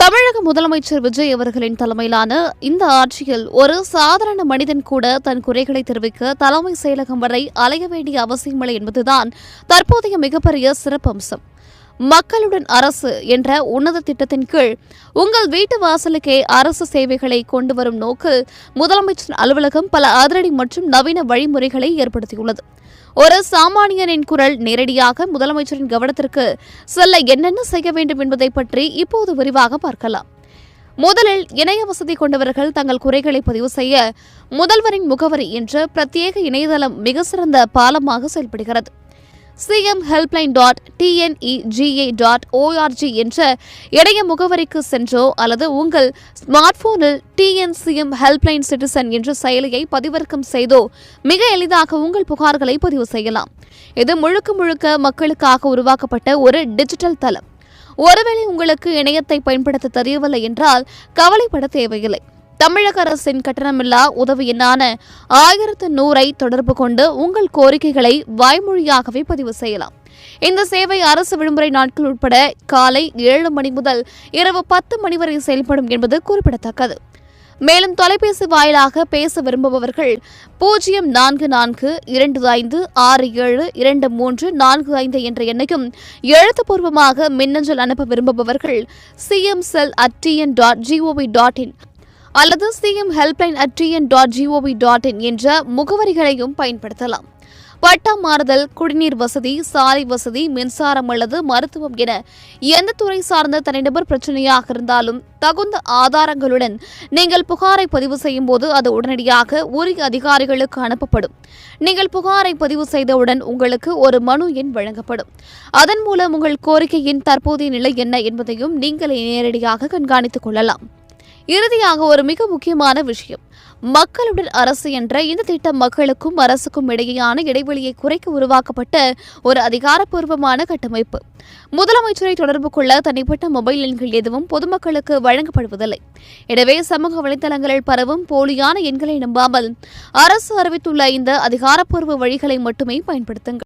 தமிழக முதலமைச்சர் விஜய் அவர்களின் தலைமையிலான இந்த ஆட்சியில் ஒரு சாதாரண மனிதன் கூட தன் குறைகளை தெரிவிக்க தலைமை செயலகம் வரை அலைய வேண்டிய அவசியமில்லை என்பதுதான் தற்போதைய மிகப்பெரிய சிறப்பம்சம். மக்களுடன் அரசு என்ற உன்னத திட்டத்தின் கீழ் உங்கள் வீட்டு வாசலுக்கே அரசு சேவைகளை கொண்டு வரும் நோக்கில் முதலமைச்சர் அலுவலகம் பல அதிரடி மற்றும் நவீன வழிமுறைகளை ஏற்படுத்தியுள்ளது. ஒரு சாமானியனின் குரல் நேரடியாக முதலமைச்சரின் கவனத்திற்கு செல்ல என்னென்ன செய்ய வேண்டும் என்பதை பற்றி இப்போது விரிவாக பார்க்கலாம். முதலில் இணைய வசதி கொண்டவர்கள் தங்கள் குறைகளை பதிவு செய்ய முதல்வரின் முகவரி என்ற பிரத்யேக இணையதளம் மிக சிறந்த பாலமாக செயல்படுகிறது. cmhelpline.tnega.org என்ற இணைய முகவரிக்கு சென்றோ அல்லது உங்கள் ஸ்மார்ட் போனில் TNCM ஹெல்ப்லைன் சிட்டிசன் என்ற செயலியை பதிவிறக்கம் செய்தோ மிக எளிதாக உங்கள் புகார்களை பதிவு செய்யலாம். இது முழுக்க மக்களுக்காக உருவாக்கப்பட்ட ஒரு டிஜிட்டல் தளம். ஒருவேளை உங்களுக்கு இணையத்தை பயன்படுத்த தெரியவில்லை என்றால் கவலைப்பட தேவையில்லை. தமிழக அரசின் கட்டணமில்லா உதவி எண்ணான 1100 தொடர்பு கொண்டு உங்கள் கோரிக்கைகளை வாய்மொழியாகவே பதிவு செய்யலாம். இந்த சேவை அரசு விடுமுறை நாட்கள் உட்பட காலை 7 மணி முதல் இரவு 10 மணி வரை செயல்படும் என்பது குறிப்பிடத்தக்கது. மேலும் தொலைபேசி வாயிலாக பேச விரும்புபவர்கள் 0442567234 என்ற எண்ணையும், எழுத்துப்பூர்வமாக மின்னஞ்சல் அனுப்ப விரும்புபவர்கள் cmcell@tn.gov.in அல்லது cmhelpline@tn.gov.in என்ற முகவரிகளையும் பயன்படுத்தலாம். பட்டா மாறுதல், குடிநீர் வசதி, சாலை வசதி, மின்சாரம் அல்லது மருத்துவம் என எந்த துறை சார்ந்த தனிநபர் பிரச்சனையாக இருந்தாலும் தகுந்த ஆதாரங்களுடன் நீங்கள் புகாரை பதிவு செய்யும் போது அது உடனடியாக உரிய அதிகாரிகளுக்கு அனுப்பப்படும். நீங்கள் புகாரை பதிவு செய்தவுடன் உங்களுக்கு ஒரு மனு எண் வழங்கப்படும். அதன் மூலம் உங்கள் கோரிக்கையின் தற்போதைய நிலை என்ன என்பதையும் நீங்கள் நேரடியாக கண்காணித்துக் கொள்ளலாம். இறுதியாக ஒரு மிக முக்கியமான விஷயம், மக்களுடன் அரசு என்ற இந்த திட்டம் மக்களுக்கும் அரசுக்கும் இடையேயான இடைவெளியை குறைக்க உருவாக்கப்பட்ட ஒரு அதிகாரப்பூர்வமான கட்டமைப்பு. முதலமைச்சரை தொடர்பு கொள்ள தனிப்பட்ட மொபைல் எண்கள் எதுவும் பொதுமக்களுக்கு வழங்கப்படுவதில்லை. எனவே சமூக வலைதளங்களில் பரவும் போலியான எண்களை நம்பாமல் அரசு அறிவித்துள்ள இந்த அதிகாரப்பூர்வ வழிகளை மட்டுமே பயன்படுத்துங்கள்.